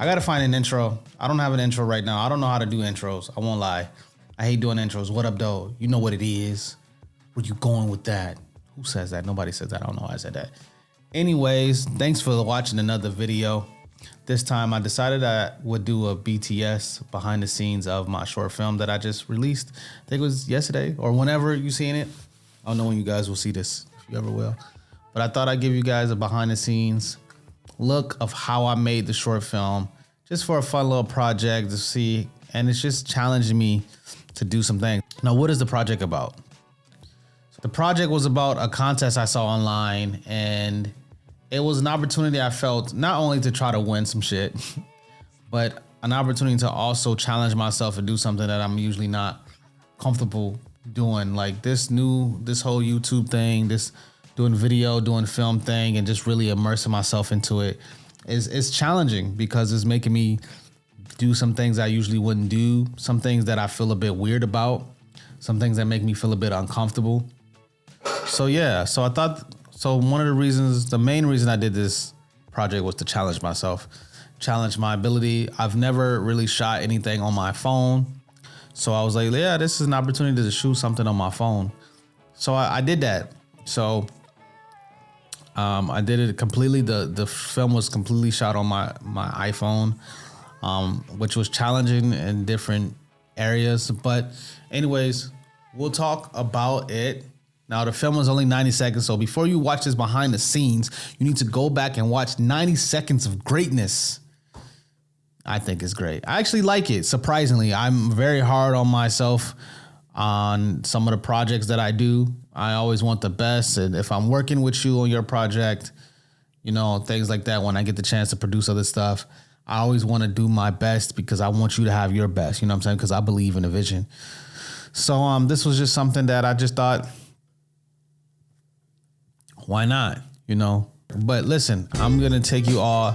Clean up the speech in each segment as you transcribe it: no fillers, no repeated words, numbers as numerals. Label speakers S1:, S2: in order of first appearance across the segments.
S1: I gotta find an intro. I don't have an intro right now. I don't know how to do intros. I won't lie. I hate doing intros. What up, though? You know what it is. Where you going with that? Who says that? Nobody says that. I don't know why I said that. Anyways, thanks for watching another video. This time I decided I would do a BTS behind the scenes of my short film that I just released. I think it was yesterday or whenever you seen it. I don't know when you guys will see this, if you ever will. But I thought I'd give you guys a behind the scenes look of how I made the short film, just for a fun little project to see. And it's just challenging me to do some things. Now, what is the project about? The project was about a contest I saw online, and it was an opportunity I felt not only to try to win some shit, but an opportunity to also challenge myself and do something that I'm usually not comfortable doing. Like this whole YouTube thing, this doing video, doing film thing, and just really immersing myself into it is challenging because it's making me do some things I usually wouldn't do, some things that I feel a bit weird about, some things that make me feel a bit uncomfortable. So yeah, one of the reasons, the main reason I did this project was to challenge myself, challenge my ability. I've never really shot anything on my phone. So I was like, yeah, this is an opportunity to shoot something on my phone. So I did that. So I did it completely. The film was completely shot on my iPhone, which was challenging in different areas. But anyways, we'll talk about it. Now, the film was only 90 seconds, so before you watch this behind the scenes, you need to go back and watch 90 seconds of greatness. I think it's great. I actually like it, surprisingly. I'm very hard on myself on some of the projects that I do. I always want the best, and if I'm working with you on your project, you know, things like that, when I get the chance to produce other stuff, I always want to do my best because I want you to have your best, you know what I'm saying? Because I believe in the vision. So this was just something that I just thought, why not, you know? But listen, I'm going to take you all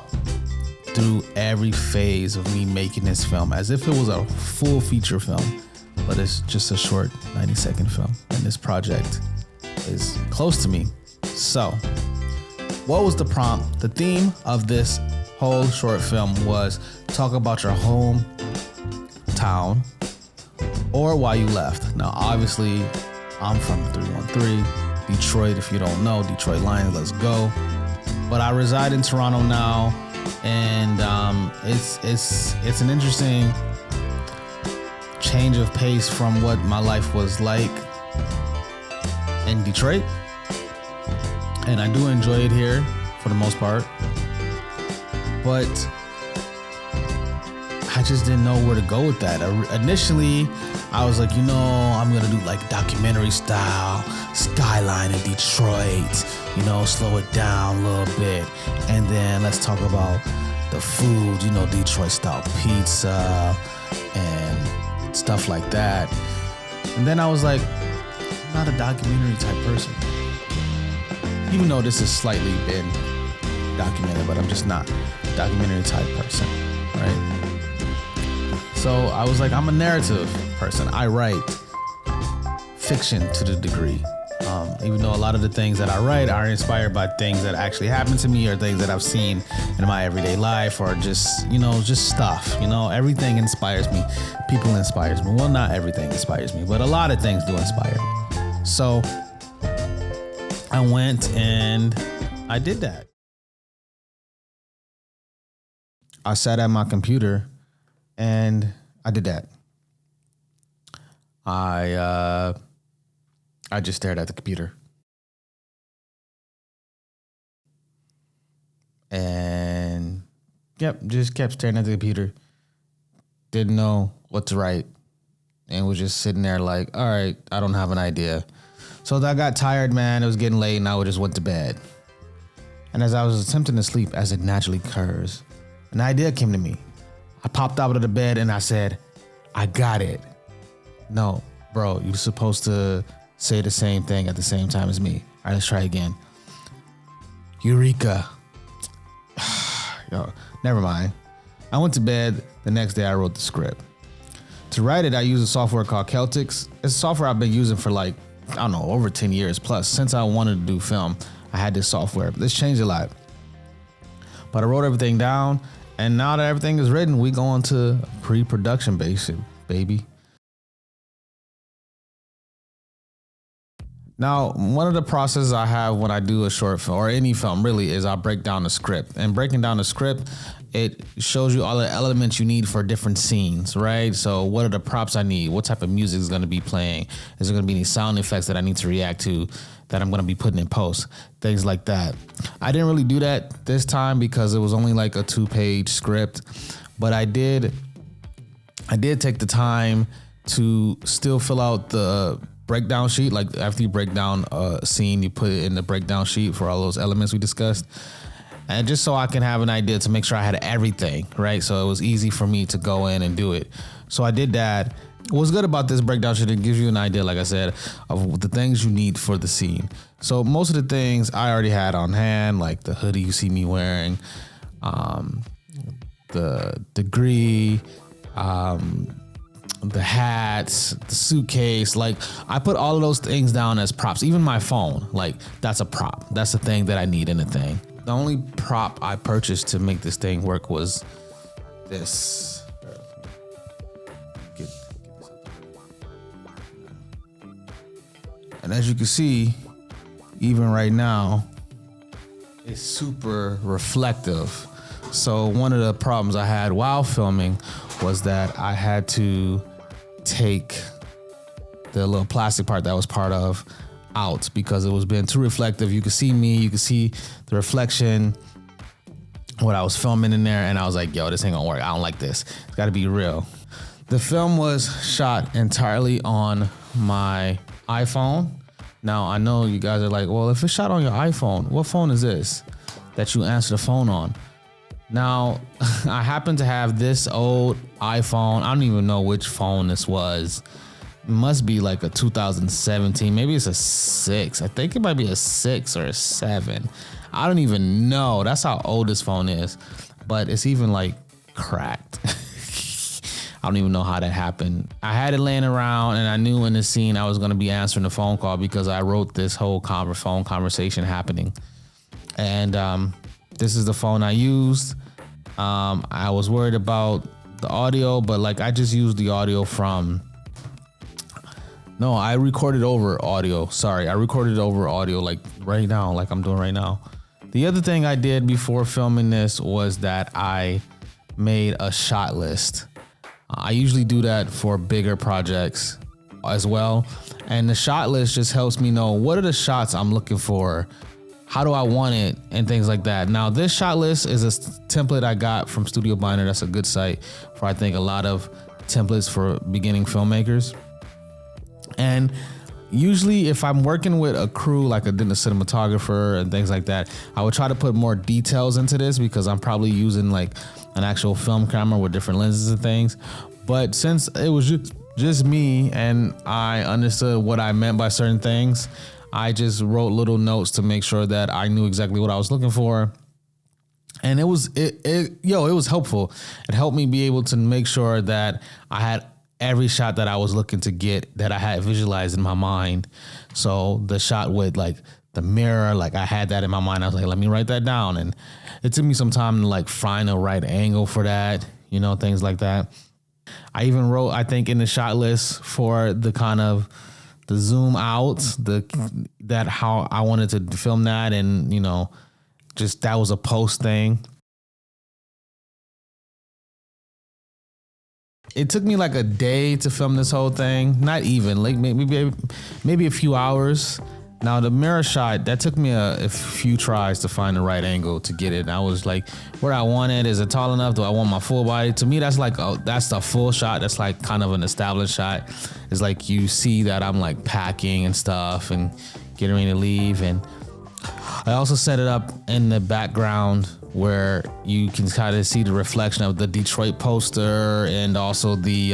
S1: through every phase of me making this film as if it was a full feature film, but it's just a short 90-second film. And this project is close to me. So what was the prompt? The theme of this whole short film was talk about your hometown or why you left. Now, obviously, I'm from 313. Detroit, if you don't know, Detroit Lions, let's go. But I reside in Toronto now, and it's an interesting change of pace from what my life was like in Detroit. And I do enjoy it here for the most part. But I just didn't know where to go with that. Initially, I was like, you know, I'm going to do like documentary style, skyline in Detroit, you know, slow it down a little bit. And then let's talk about the food, you know, Detroit style pizza and stuff like that. And then I was like, I'm not a documentary type person. Even though this has slightly been documented, but I'm just not a documentary type person, right? So I was like, I'm a narrative person. I write fiction to the degree. Even though a lot of the things that I write are inspired by things that actually happened to me or things that I've seen in my everyday life or just, you know, just stuff, you know, everything inspires me. People inspires me. Well, not everything inspires me, but a lot of things do inspire me. So I went and I did that. I sat at my computer and I did that. I just stared at the computer. And just kept staring at the computer. Didn't know what to write. And was just sitting there like, all right, I don't have an idea. So I got tired, man. It was getting late and I just went to bed. And as I was attempting to sleep, as it naturally occurs, an idea came to me. I popped out of the bed and I said, I got it. No, bro, you're supposed to say the same thing at the same time as me. All right, let's try again. Eureka. Yo, never mind. I went to bed. The next day I wrote the script. To write it, I used a software called Celtics. It's a software I've been using for like, I don't know, over 10 years plus. Since I wanted to do film, I had this software. This changed a lot. But I wrote everything down And now that everything is written, we go into pre-production basic, baby. Now, one of the processes I have when I do a short film or any film really is I break down the script. And breaking down the script, it shows you all the elements you need for different scenes, right? So what are the props I need? What type of music is going to be playing? Is there going to be any sound effects that I need to react to that I'm going to be putting in post? Things like that. I didn't really do that this time because it was only like a 2-page script, but I did take the time to still fill out the breakdown sheet. Like after you break down a scene, you put it in the breakdown sheet for all those elements we discussed. And just so I can have an idea to make sure I had everything, right? So it was easy for me to go in and do it. So I did that. What's good about this breakdown sheet, it gives you an idea, like I said, of the things you need for the scene. So most of the things I already had on hand, like the hoodie you see me wearing, the degree, the hats, the suitcase, like I put all of those things down as props. Even my phone, like that's a prop. That's the thing that I need in the thing. The only prop I purchased to make this thing work was this. And as you can see, even right now, it's super reflective. So one of the problems I had while filming was that I had to take the little plastic part that was part of out because it was being too reflective. You could see me, you could see the reflection, what I was filming in there, and I was like, yo, this ain't gonna work. I don't like this. It's gotta be real. The film was shot entirely on my iPhone. Now, I know you guys are like, well, if it's shot on your iPhone, what phone is this that you answer the phone on? Now, I happen to have this old iPhone. I don't even know which phone this was. It must be like a 2017. Maybe it's a 6. I think it might be a 6 or a 7. I don't even know. That's how old this phone is. But it's even like cracked. I don't even know how that happened. I had it laying around and I knew in the scene I was going to be answering the phone call because I wrote this whole phone conversation happening. And this is the phone I used. I was worried about the audio, but like I just used the audio from... No, I recorded over audio. Sorry, I recorded over audio like right now, like I'm doing right now. The other thing I did before filming this was that I made a shot list. I usually do that for bigger projects as well. And the shot list just helps me know what are the shots I'm looking for, how do I want it, and things like that. Now, this shot list is a template I got from Studio Binder. That's a good site for, I think, a lot of templates for beginning filmmakers. And usually if I'm working with a crew, like a cinematographer and things like that, I would try to put more details into this because I'm probably using like an actual film camera with different lenses and things. But since it was just me and I understood what I meant by certain things, I just wrote little notes to make sure that I knew exactly what I was looking for. And it was helpful. It helped me be able to make sure that I had every shot that I was looking to get that I had visualized in my mind. So the shot with like the mirror, like I had that in my mind. I was like, let me write that down. And it took me some time to like find a right angle for that, things like that. I even wrote, I think, in the shot list for the kind of the zoom out, that how I wanted to film that. And, just that was a post thing. It took me like a day to film this whole thing. Not even, like maybe a few hours. Now the mirror shot, that took me a few tries to find the right angle to get it. And I was like, where I want it, is it tall enough? Do I want my full body? To me, that's like, that's the full shot. That's like kind of an established shot. It's like you see that I'm like packing and stuff and getting ready to leave. And I also set it up in the background where you can kind of see the reflection of the Detroit poster and also the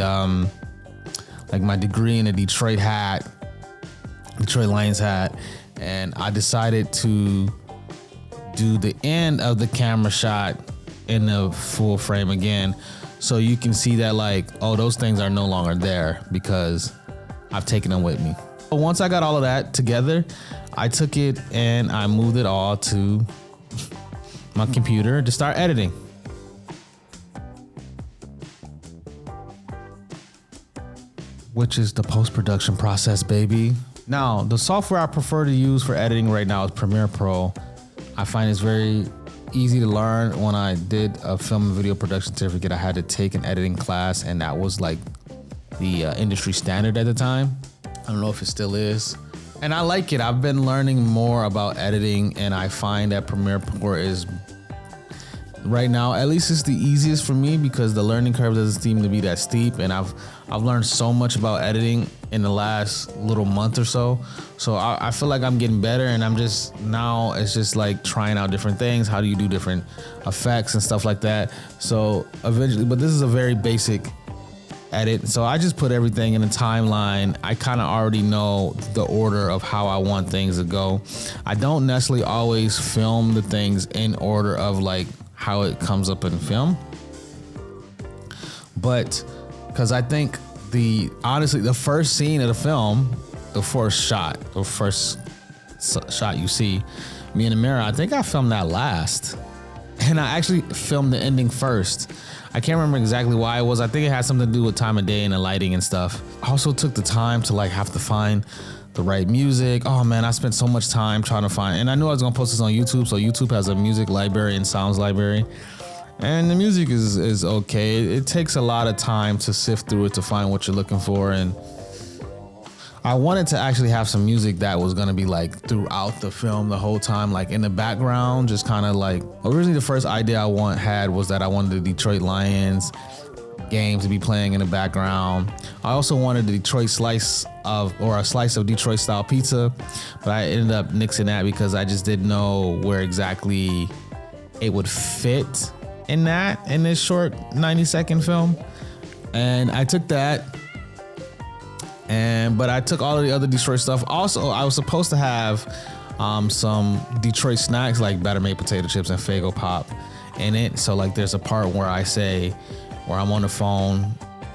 S1: like my degree in a Detroit Lions hat. And I decided to do the end of the camera shot in the full frame again, so you can see that like, oh, those things are no longer there because I've taken them with me. But once I got all of that together, I took it and I moved it all to my computer to start editing. which is the post-production process, baby. Now, the software I prefer to use for editing right now is Premiere Pro. I find it's very easy to learn. When I did a film and video production certificate, I had to take an editing class, and that was like the industry standard at the time. I don't know if it still is. And I like it. I've been learning more about editing, and I find that Premiere Pro is, right now, at least it's the easiest for me because the learning curve doesn't seem to be that steep, and I've learned so much about editing in the last little month or so. So I feel like I'm getting better, and it's just like trying out different things. How do you do different effects and stuff like that? So eventually, but this is a very basic edit. So I just put everything in a timeline. I kind of already know the order of how I want things to go. I don't necessarily always film the things in order of like how it comes up in film, but because I think honestly the first scene of the film, the first shot you see me in the mirror, I think I filmed that last, and I actually filmed the ending first. I can't remember exactly why it was. I think it had something to do with time of day and the lighting and stuff. I also took the time to like have to find the right music. Oh man, I spent so much time trying to find, and I knew I was gonna post this on YouTube, so YouTube has a music library and sounds library, and the music is okay. It takes a lot of time to sift through it to find what you're looking for, and I wanted to actually have some music that was gonna be like throughout the film the whole time, like in the background, just kind of like, originally the first idea I had was that I wanted the Detroit Lions game to be playing in the background. I also wanted the Detroit slice of Detroit style pizza, but I ended up nixing that because I just didn't know where exactly it would fit in this short 90-second film. And I took that, but I took all of the other Detroit stuff. Also, I was supposed to have some Detroit snacks like Better Made potato chips and Faygo Pop in it. So like there's a part where I'm on the phone,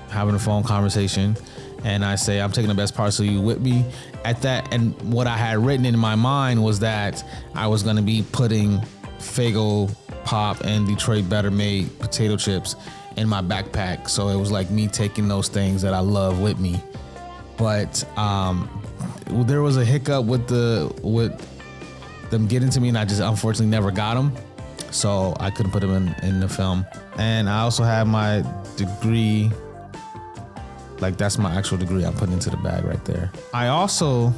S1: having a phone conversation, and I say, I'm taking the best parts of you with me at that. And what I had written in my mind was that I was going to be putting Faygo Pop and Detroit Better Made potato chips in my backpack. So it was like me taking those things that I love with me. But there was a hiccup with them getting to me, and I just unfortunately never got them. So I couldn't put them in the film. And I also have my degree, like that's my actual degree I'm putting into the bag right there. I also,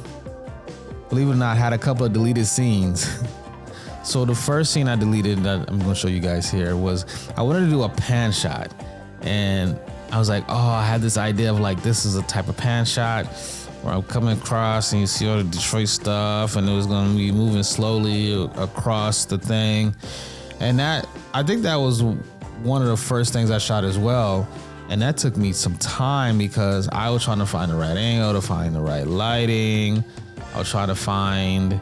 S1: believe it or not, had a couple of deleted scenes. So the first scene I deleted that I'm gonna show you guys here was, I wanted to do a pan shot. And I was like, I had this idea of like, this is a type of pan shot where I'm coming across and you see all the Detroit stuff, and it was gonna be moving slowly across the thing. And I think that was one of the first things I shot as well. And that took me some time because I was trying to find the right angle, to find the right lighting. I was trying to find,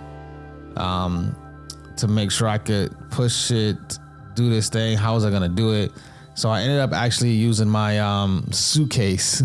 S1: to make sure I could push it, do this thing. How was I gonna do it? So I ended up actually using my suitcase,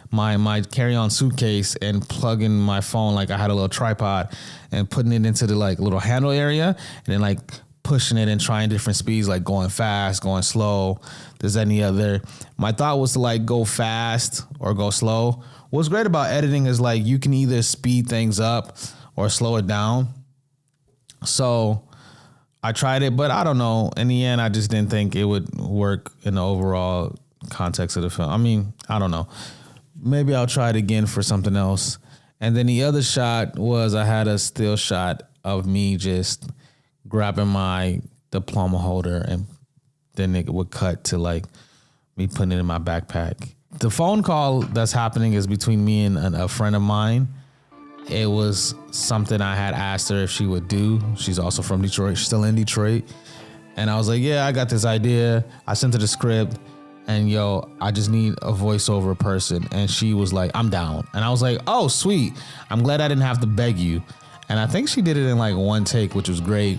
S1: my carry-on suitcase, and plugging my phone, like I had a little tripod, and putting it into the like little handle area, and then like pushing it and trying different speeds, like going fast, going slow. There's any other. My thought was to like go fast or go slow. What's great about editing is like you can either speed things up or slow it down. So I tried it, but I don't know. In the end, I just didn't think it would work in the overall context of the film. I mean, I don't know. Maybe I'll try it again for something else. And then the other shot was, I had a still shot of me just grabbing my diploma holder, and then it would cut to like me putting it in my backpack. The phone call that's happening is between me and a friend of mine. It was something I had asked her if she would do. She's also from Detroit. She's still in Detroit. And I was like, yeah, I got this idea. I sent her the script, and I just need a voiceover person. And she was like, I'm down. And I was like, oh, sweet. I'm glad I didn't have to beg you. And I think she did it in like one take, which was great.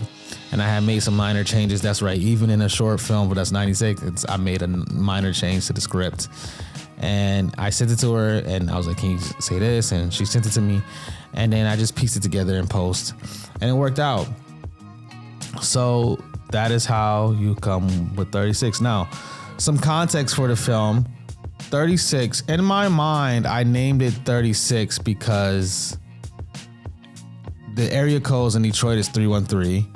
S1: And I had made some minor changes. That's right. Even in a short film, but that's 90 seconds, I made a minor change to the script. And I sent it to her, and I was like, can you say this? And she sent it to me. And then I just pieced it together in post, and it worked out. So that is how you come with 36. Now, some context for the film. 36. In my mind, I named it 36 because the area codes in Detroit is 313,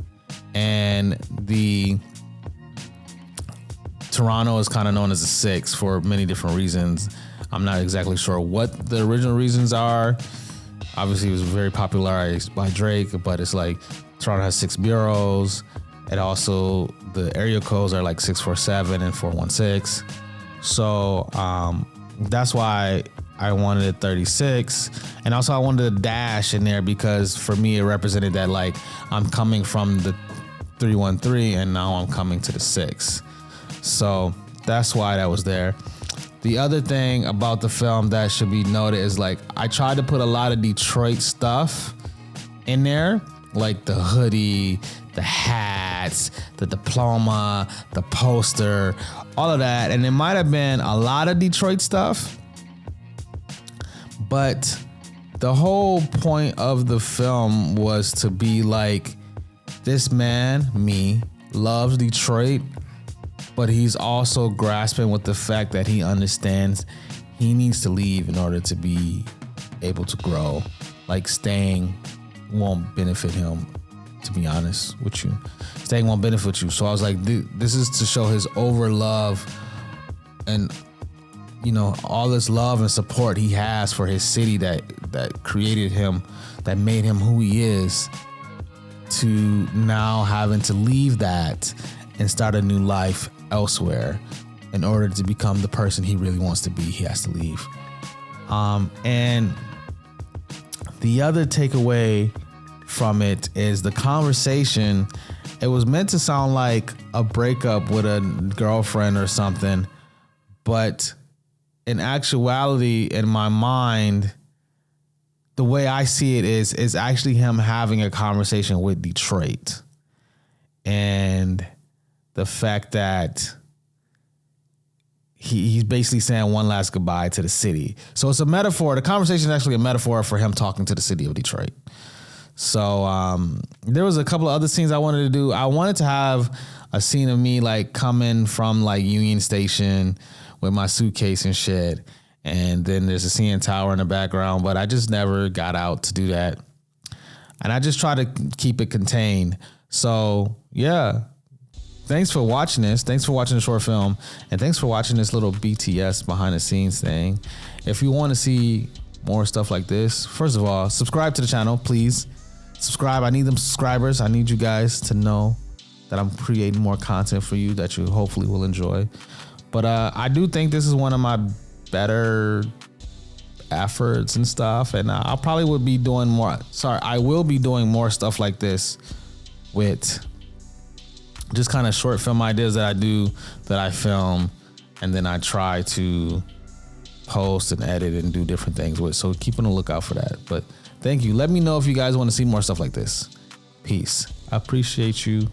S1: and the Toronto is kind of known as a 6 for many different reasons. I'm not exactly sure what the original reasons are. Obviously, it was very popularized by Drake, but it's like Toronto has 6 boroughs, and also the area codes are like 647 and 416. So that's why I wanted it 36. And also I wanted a dash in there because for me it represented that like I'm coming from the 313 and now I'm coming to the 6. So that's why that was there. The other thing about the film that should be noted is like I tried to put a lot of Detroit stuff in there, like the hoodie, the hats, the diploma, the poster, all of that. And it might have been a lot of Detroit stuff, but the whole point of the film was to be like, this man, me, loves Detroit, but he's also grasping with the fact that he understands he needs to leave in order to be able to grow. Like staying won't benefit him, to be honest with you. Staying won't benefit you. So I was like, this is to show his over love and, you know, all this love and support he has for his city that created him, that made him who he is, to now having to leave that and start a new life elsewhere. In order to become the person he really wants to be, he has to leave. And the other takeaway from it is the conversation. It was meant to sound like a breakup with a girlfriend or something, but in actuality, in my mind, the way I see it is actually him having a conversation with Detroit, and the fact that he's basically saying one last goodbye to the city. So it's a metaphor. The conversation is actually a metaphor for him talking to the city of Detroit. So there was a couple of other scenes I wanted to do. I wanted to have a scene of me like coming from like Union Station with my suitcase and shit. And then there's a CN Tower in the background, but I just never got out to do that. And I just try to keep it contained. So yeah, thanks for watching this. Thanks for watching the short film. And thanks for watching this little BTS behind the scenes thing. If you want to see more stuff like this, first of all, subscribe to the channel, please. Subscribe. I need them subscribers. I need you guys to know that I'm creating more content for you that you hopefully will enjoy. But I do think this is one of my better efforts and stuff. And I probably would be doing more. I will be doing more stuff like this with just kind of short film ideas that I do, that I film, and then I try to post and edit and do different things with. So keep on the lookout for that. But thank you. Let me know if you guys want to see more stuff like this. Peace. I appreciate you.